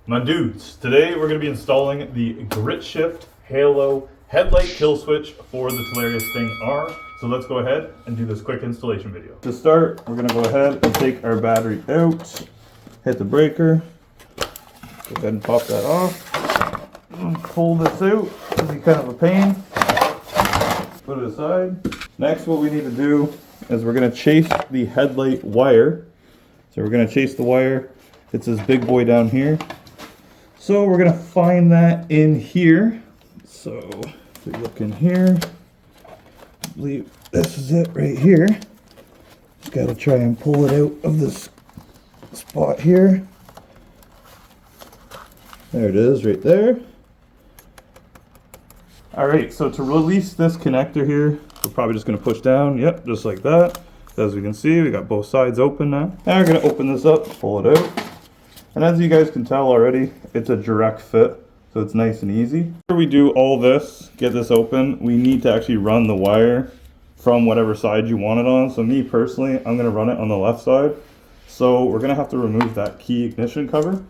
My dudes, today we're going to be installing the GritShift Halo headlight kill switch for the Talaria Sting-R. So let's go ahead and do this quick installation video. To start, we're going to go ahead and take our battery out, hit the breaker, go ahead and pop that off, pull this out, it'll be kind of a pain, put it aside. Next, what we need to do is we're going to chase the headlight wire. So we're going to chase the wire. It's this big boy down here. So we're going to find that in here. So if we look in here, I believe this is it right here. Just got to try and pull it out of this spot here. There it is right there. Alright, so to release this connector here, we're probably just going to push down. Yep, just like that. As we can see, we got both sides open now. Now we're going to open this up, pull it out. And as you guys can tell already, it's a direct fit, so it's nice and easy. After we do all this, get this open, we need to actually run the wire from whatever side you want it on. So me personally, I'm going to run it on the left side. So we're going to have to remove that key ignition cover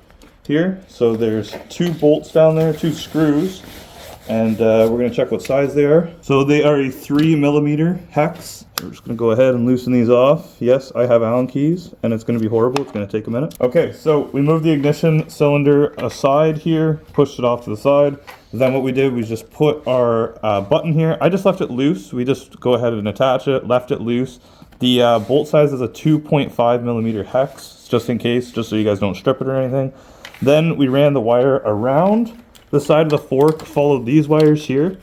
here. So there's 2 bolts down there, 2 screws. And we're going to check what size they are. So they are a 3mm hex. We're just going to go ahead and loosen these off. Yes, I have Allen keys, and it's going to be horrible. It's going to take a minute. Okay, so we moved the ignition cylinder aside here, pushed it off to the side. Then what we did was just put our button here. I just left it loose. We just go ahead and attach it, left it loose. The bolt size is a 2.5mm hex, just in case, just so you guys don't strip it or anything. Then we ran the wire around the side of the fork, followed these wires here,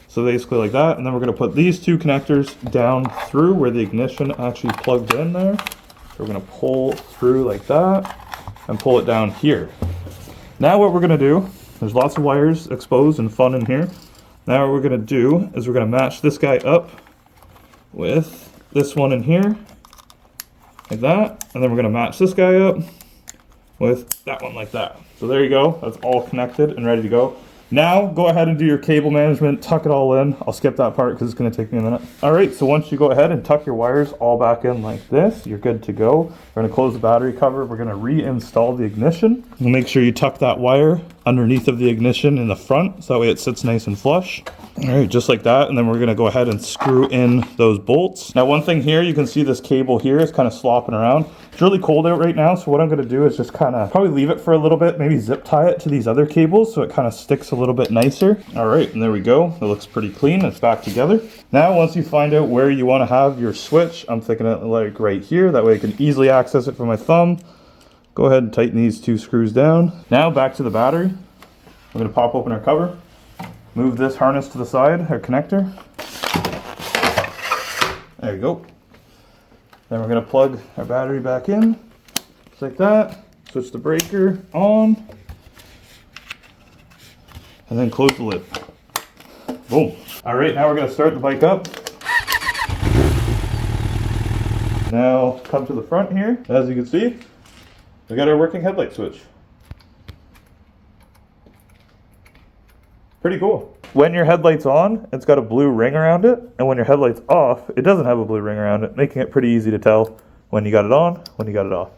so basically like that, and then we're going to put these 2 connectors down through where the ignition actually plugged in there. So we're going to pull through like that and pull it down here. Now what we're going to do, there's lots of wires exposed and fun in here. Now what we're going to do is we're going to match this guy up with this one in here like that, and then we're going to match this guy up with that one like that. So there you go, that's all connected and ready to go. Now go ahead and do your cable management, tuck it all in. I'll skip that part because it's going to take me a minute. Alright, so once you go ahead and tuck your wires all back in like this, you're good to go. We're going to close the battery cover, we're going to reinstall the ignition. We'll make sure you tuck that wire underneath of the ignition in the front, so that way it sits nice and flush. Alright, just like that, and then we're going to go ahead and screw in those bolts. Now one thing here, you can see this cable here is kind of slopping around. It's really cold out right now, so what I'm going to do is just kind of probably leave it for a little bit, maybe zip tie it to these other cables so it kind of sticks a little bit nicer. Alright, and there we go. It looks pretty clean. It's back together. Now once you find out where you want to have your switch, I'm thinking it like right here, that way I can easily access it from my thumb. Go ahead and tighten these 2 screws down. Now back to the battery. I'm going to pop open our cover, move this harness to the side, our connector. There you go. Then we're going to plug our battery back in, just like that. Switch the breaker on, and then close the lid. Boom. All right, now we're going to start the bike up. Now come to the front here. As you can see, we got our working headlight switch. Pretty cool. When your headlight's on, it's got a blue ring around it, and when your headlight's off, it doesn't have a blue ring around it, making it pretty easy to tell when you got it on, when you got it off.